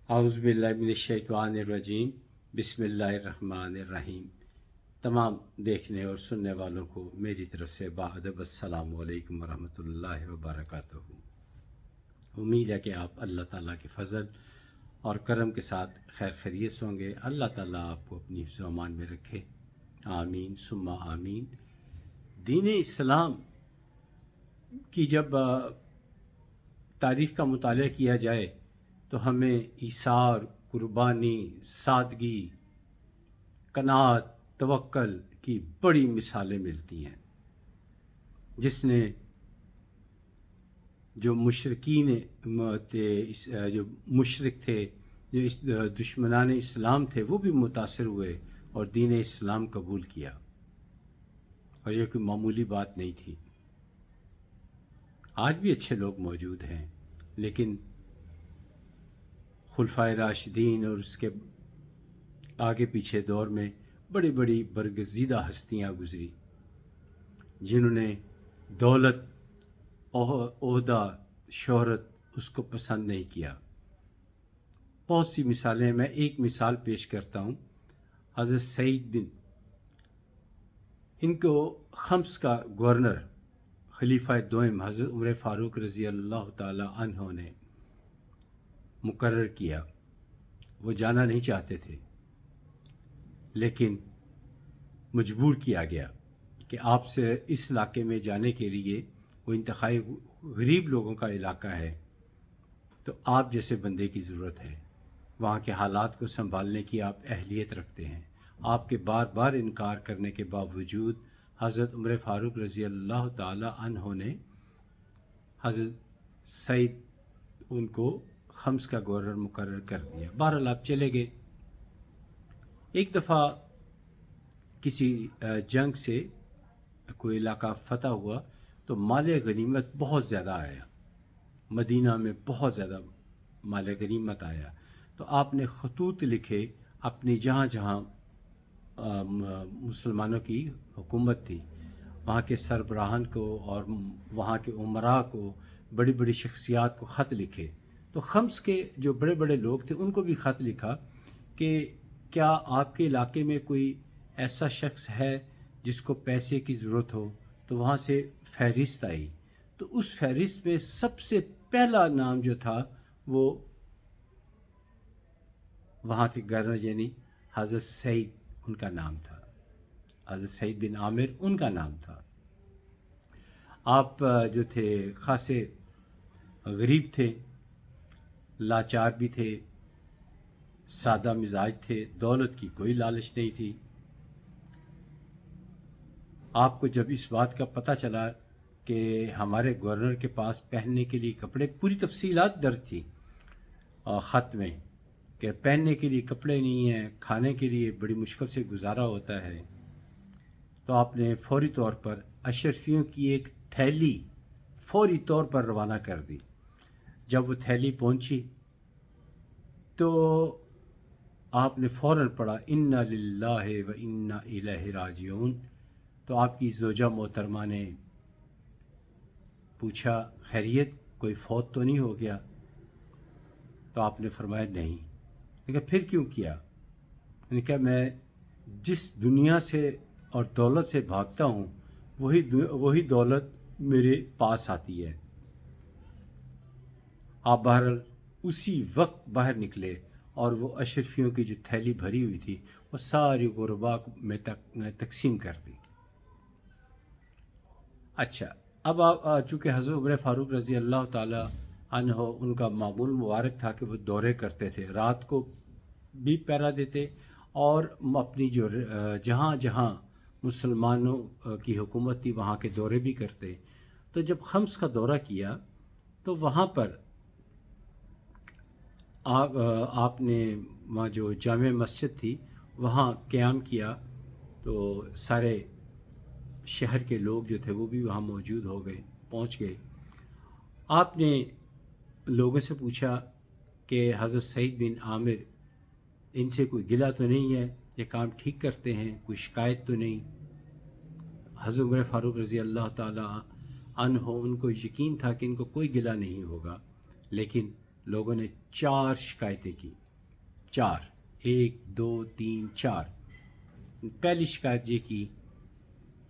اعوذ باللہ من الشیطان الرجیم، بسم اللہ الرحمن الرحیم۔ تمام دیکھنے اور سننے والوں کو میری طرف سے باادب السلام علیکم ورحمۃ اللہ وبرکاتہ۔ امید ہے کہ آپ اللہ تعالیٰ کے فضل اور کرم کے ساتھ خیر خیریت سے ہوں گے۔ اللہ تعالیٰ آپ کو اپنی حفظ و امان میں رکھے، آمین ثم آمین۔ دین اسلام کی جب تاریخ کا مطالعہ کیا جائے تو ہمیں ایثار، قربانی، سادگی، قناعت، توکل کی بڑی مثالیں ملتی ہیں، جس نے جو مشرکین تھے، جو مشرک تھے، جو دشمنان اسلام تھے، وہ بھی متاثر ہوئے اور دین اسلام قبول کیا، اور یہ کوئی معمولی بات نہیں تھی۔ آج بھی اچھے لوگ موجود ہیں، لیکن خلفائے راشدین اور اس کے آگے پیچھے دور میں بڑی بڑی برگزیدہ ہستیاں گزری، جنہوں نے دولت، عہدہ، شہرت اس کو پسند نہیں کیا۔ بہت سی مثالیں، میں ایک مثال پیش کرتا ہوں۔ حضرت سعید بن، ان کو خمس کا گورنر خلیفہ دوم حضرت عمر فاروق رضی اللہ تعالی عنہ نے مقرر کیا۔ وہ جانا نہیں چاہتے تھے، لیکن مجبور کیا گیا کہ آپ سے اس علاقے میں جانے کے لیے، وہ انتہائی غریب لوگوں کا علاقہ ہے، تو آپ جیسے بندے کی ضرورت ہے، وہاں کے حالات کو سنبھالنے کی آپ اہلیت رکھتے ہیں۔ آپ کے بار بار انکار کرنے کے باوجود حضرت عمر فاروق رضی اللہ تعالی عنہ نے حضرت سعید ان کو خمس کا گورنر مقرر کر دیا۔ بہرحال آپ چلے گئے۔ ایک دفعہ کسی جنگ سے کوئی علاقہ فتح ہوا تو مال غنیمت بہت زیادہ آیا، مدینہ میں بہت زیادہ مال غنیمت آیا، تو آپ نے خطوط لکھے اپنی جہاں جہاں مسلمانوں کی حکومت تھی، وہاں کے سربراہان کو اور وہاں کے عمراء کو، بڑی بڑی شخصیات کو خط لکھے۔ تو خمس کے جو بڑے بڑے لوگ تھے ان کو بھی خط لکھا کہ کیا آپ کے علاقے میں کوئی ایسا شخص ہے جس کو پیسے کی ضرورت ہو؟ تو وہاں سے فہرست آئی، تو اس فہرست میں سب سے پہلا نام جو تھا وہ وہاں کے گورنر یعنی حضرت سعید ان کا نام تھا، حضرت سعید بن عامر ان کا نام تھا۔ آپ جو تھے خاصے غریب تھے، لاچار بھی تھے، سادہ مزاج تھے، دولت کی کوئی لالچ نہیں تھی۔ آپ کو جب اس بات کا پتہ چلا کہ ہمارے گورنر کے پاس پہننے کے لیے کپڑے، پوری تفصیلات درج تھی خط میں کہ پہننے کے لیے کپڑے نہیں ہیں، کھانے کے لیے بڑی مشکل سے گزارا ہوتا ہے، تو آپ نے فوری طور پر اشرفیوں کی ایک تھیلی فوری طور پر روانہ کر دی۔ جب وہ تھیلی پہنچی تو آپ نے فوراً پڑھا انا للہ و انا الیہ راجعون۔ تو آپ کی زوجہ محترمہ نے پوچھا خیریت، کوئی فوت تو نہیں ہو گیا؟ تو آپ نے فرمایا نہیں۔ لیکن پھر کیوں کیا؟ میں نے کہا میں جس دنیا سے اور دولت سے بھاگتا ہوں وہی دولت میرے پاس آتی ہے۔ آپ بہرحال اسی وقت باہر نکلے اور وہ اشرفیوں کی جو تھیلی بھری ہوئی تھی وہ ساری غربا میں تقسیم کر دی۔ اچھا، اب آپ چونکہ حضرت عمر فاروق رضی اللہ تعالی عنہ ان کا معمول مبارک تھا کہ وہ دورے کرتے تھے، رات کو بھی پہرا دیتے اور اپنی جو جہاں جہاں مسلمانوں کی حکومت تھی وہاں کے دورے بھی کرتے۔ تو جب خمس کا دورہ کیا تو وہاں پر آپ نے وہاں جو جامع مسجد تھی وہاں قیام کیا، تو سارے شہر کے لوگ جو تھے وہ بھی وہاں موجود ہو گئے، پہنچ گئے۔ آپ نے لوگوں سے پوچھا کہ حضرت سعید بن عامر ان سے کوئی گلہ تو نہیں ہے، یہ کام ٹھیک کرتے ہیں، کوئی شکایت تو نہیں؟ حضرت عمر فاروق رضی اللہ تعالی عنہ ان کو یقین تھا کہ ان کو کوئی گلہ نہیں ہوگا، لیکن لوگوں نے 4 شکایتیں کی، 4، 1 2 3 4۔ پہلی شکایت یہ کی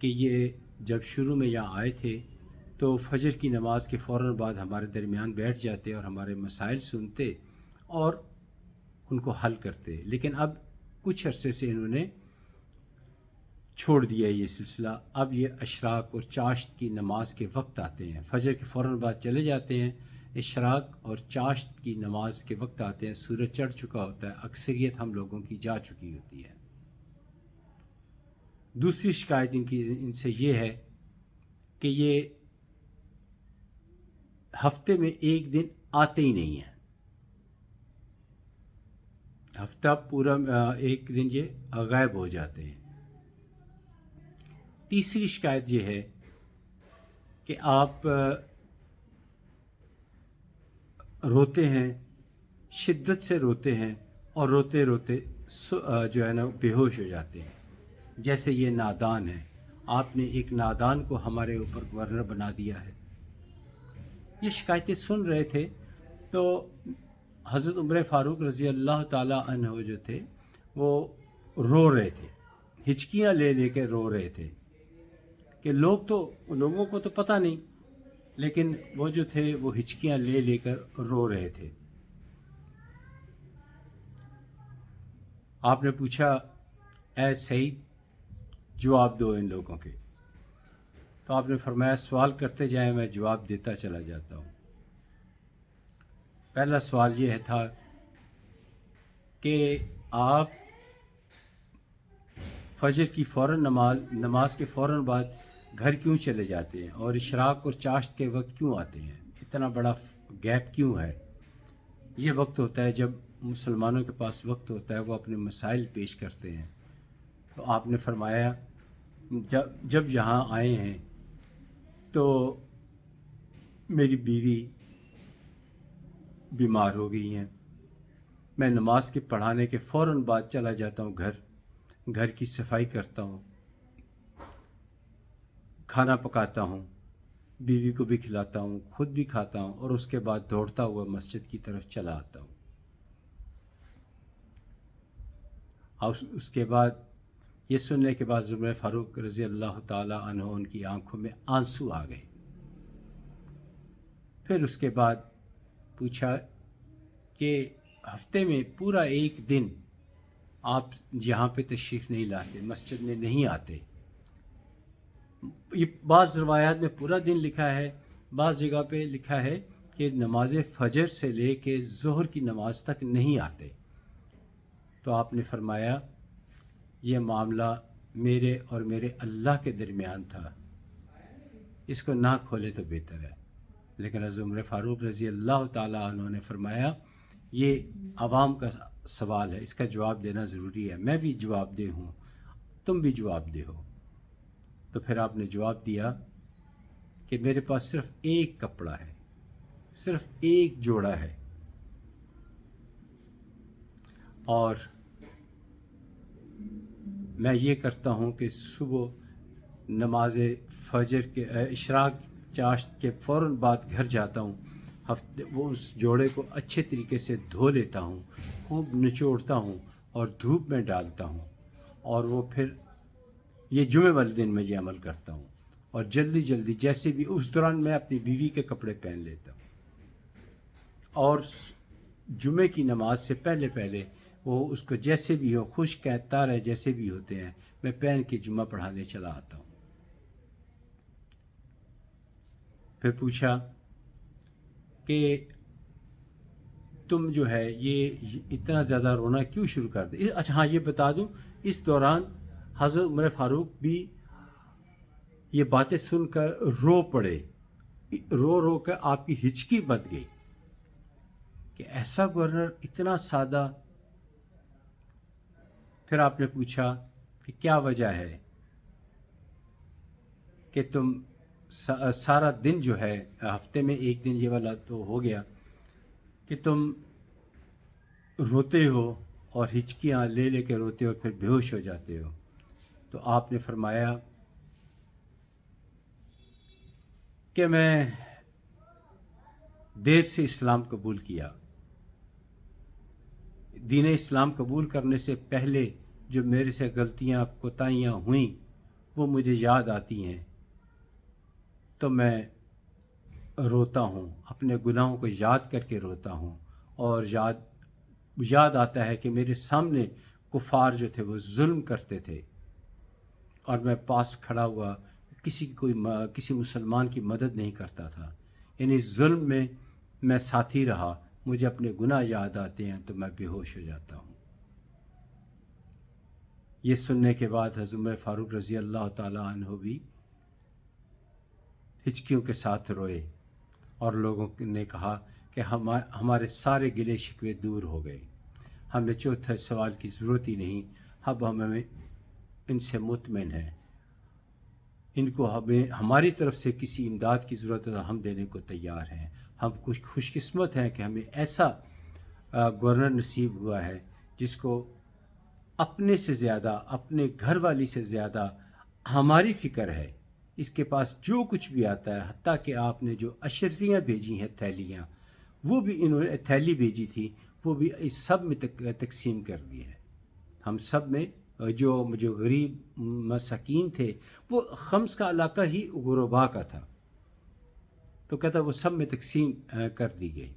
کہ یہ جب شروع میں یہاں آئے تھے تو فجر کی نماز کے فوراً بعد ہمارے درمیان بیٹھ جاتے اور ہمارے مسائل سنتے اور ان کو حل کرتے، لیکن اب کچھ عرصے سے انہوں نے چھوڑ دیا یہ سلسلہ۔ اب یہ اشراق اور چاشت کی نماز کے وقت آتے ہیں، فجر کے فوراً بعد چلے جاتے ہیں، اشراق اور چاشت کی نماز کے وقت آتے ہیں، سورج چڑھ چکا ہوتا ہے، اکثریت ہم لوگوں کی جا چکی ہوتی ہے۔ دوسری شکایت ان سے یہ ہے کہ یہ ہفتے میں ایک دن آتے ہی نہیں ہیں، ہفتہ پورا ایک دن یہ غائب ہو جاتے ہیں۔ تیسری شکایت یہ ہے کہ آپ روتے ہیں، شدت سے روتے ہیں اور روتے روتے جو ہے نا بے ہوش ہو جاتے ہیں، جیسے یہ نادان ہے۔ آپ نے ایک نادان کو ہمارے اوپر گورنر بنا دیا ہے۔ یہ شکایتیں سن رہے تھے تو حضرت عمر فاروق رضی اللہ تعالیٰ عنہ جو تھے وہ رو رہے تھے، ہچکیاں لے لے کے رو رہے تھے کہ لوگوں کو تو پتہ نہیں، لیکن وہ جو تھے وہ ہچکیاں لے لے کر رو رہے تھے۔ آپ نے پوچھا اے سعید جواب دو ان لوگوں کے، تو آپ نے فرمایا سوال کرتے جائیں میں جواب دیتا چلا جاتا ہوں۔ پہلا سوال یہ تھا کہ آپ فجر کی فوراً نماز کے فوراً بعد گھر کیوں چلے جاتے ہیں اور اشراق اور چاشت کے وقت کیوں آتے ہیں؟ اتنا بڑا گیپ کیوں ہے؟ یہ وقت ہوتا ہے جب مسلمانوں کے پاس وقت ہوتا ہے، وہ اپنے مسائل پیش کرتے ہیں۔ تو آپ نے فرمایا جب یہاں آئے ہیں تو میری بیوی بیمار ہو گئی ہیں، میں نماز کے پڑھانے کے فوراً بعد چلا جاتا ہوں گھر کی صفائی کرتا ہوں، کھانا پکاتا ہوں، بیوی کو بھی کھلاتا ہوں، خود بھی کھاتا ہوں، اور اس کے بعد دوڑتا ہوا مسجد کی طرف چلا آتا ہوں۔ اور اس کے بعد یہ سننے کے بعد عمر فاروق رضی اللہ تعالیٰ عنہ ان کی آنکھوں میں آنسو آ گئے۔ پھر اس کے بعد پوچھا کہ ہفتے میں پورا ایک دن آپ یہاں پہ تشریف نہیں لاتے، مسجد میں نہیں آتے۔ یہ بعض روایات میں پورا دن لکھا ہے، بعض جگہ پہ لکھا ہے کہ نماز فجر سے لے کے ظہر کی نماز تک نہیں آتے۔ تو آپ نے فرمایا یہ معاملہ میرے اور میرے اللہ کے درمیان تھا، اس کو نہ کھولے تو بہتر ہے۔ لیکن حضرت عمر فاروق رضی اللہ تعالیٰ عنہ نے فرمایا یہ عوام کا سوال ہے، اس کا جواب دینا ضروری ہے، میں بھی جواب دہ ہوں، تم بھی جواب دے ہو۔ تو پھر آپ نے جواب دیا کہ میرے پاس صرف ایک کپڑا ہے، صرف ایک جوڑا ہے، اور میں یہ کرتا ہوں کہ صبح نماز فجر کے اشراق چاشت کے فوراً بعد گھر جاتا ہوں، وہ اس جوڑے کو اچھے طریقے سے دھو لیتا ہوں، خوب نچوڑتا ہوں اور دھوپ میں ڈالتا ہوں، اور وہ پھر یہ جمعہ والے دن میں یہ عمل کرتا ہوں، اور جلدی جیسے بھی اس دوران میں اپنی بیوی کے کپڑے پہن لیتا ہوں، اور جمعے کی نماز سے پہلے وہ اس کو جیسے بھی ہو، خشک ہے تار ہے، جیسے بھی ہوتے ہیں، میں پہن کے جمعہ پڑھانے چلا آتا ہوں۔ پھر پوچھا کہ تم جو ہے یہ اتنا زیادہ رونا کیوں شروع کر دے؟ اچھا ہاں یہ بتا دوں، اس دوران حضرت عمر فاروق بھی یہ باتیں سن کر رو پڑے، رو کر آپ کی ہچکی بند گئی کہ ایسا گورنر اتنا سادہ۔ پھر آپ نے پوچھا کہ کیا وجہ ہے کہ تم سارا دن جو ہے، ہفتے میں ایک دن یہ والا تو ہو گیا کہ تم روتے ہو اور ہچکیاں لے لے کے روتے ہو، پھر بے ہوش ہو جاتے ہو؟ تو آپ نے فرمایا کہ میں دیر سے اسلام قبول کیا، دین اسلام قبول کرنے سے پہلے جو میرے سے غلطیاں کوتاہیاں ہوئیں وہ مجھے یاد آتی ہیں تو میں روتا ہوں، اپنے گناہوں کو یاد کر کے روتا ہوں، اور یاد آتا ہے کہ میرے سامنے کفار جو تھے وہ ظلم کرتے تھے اور میں پاس کھڑا ہوا کسی مسلمان کی مدد نہیں کرتا تھا، یعنی ظلم میں میں ساتھی رہا، مجھے اپنے گناہ یاد آتے ہیں تو میں بے ہوش ہو جاتا ہوں۔ یہ سننے کے بعد حضرت عمر فاروق رضی اللہ تعالیٰ عنہ بھی ہچکیوں کے ساتھ روئے، اور لوگوں نے کہا کہ ہمارے سارے گلے شکوے دور ہو گئے، ہمیں چوتھے سوال کی ضرورت ہی نہیں، اب ہمیں ان سے مطمئن ہے، ان کو ہماری طرف سے کسی امداد کی ضرورت ہے تو ہم دینے کو تیار ہیں۔ ہم کچھ خوش قسمت ہیں کہ ہمیں ایسا گورنر نصیب ہوا ہے جس کو اپنے سے زیادہ، اپنے گھر والی سے زیادہ ہماری فکر ہے، اس کے پاس جو کچھ بھی آتا ہے، حتیٰ کہ آپ نے جو اشرفیاں بھیجی ہیں تھیلیاں، وہ بھی انہوں نے تھیلی بھیجی تھی، وہ بھی اس سب میں تقسیم کر دی ہے۔ ہم سب میں جو غریب مساکین تھے، وہ خمس کا علاقہ ہی غربا کا تھا، تو کہتا وہ سب میں تقسیم کر دی گئی،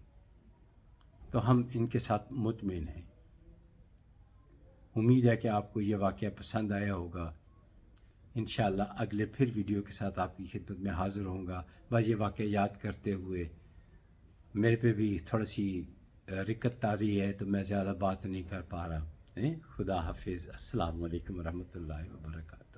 تو ہم ان کے ساتھ مطمئن ہیں۔ امید ہے کہ آپ کو یہ واقعہ پسند آیا ہوگا۔ انشاءاللہ اگلے پھر ویڈیو کے ساتھ آپ کی خدمت میں حاضر ہوں گا۔ بس یہ واقعہ یاد کرتے ہوئے میرے پہ بھی تھوڑی سی رکت آ رہی ہے تو میں زیادہ بات نہیں کر پا رہا۔ خدا حافظ، السلام علیکم ورحمۃ اللہ وبرکاتہ۔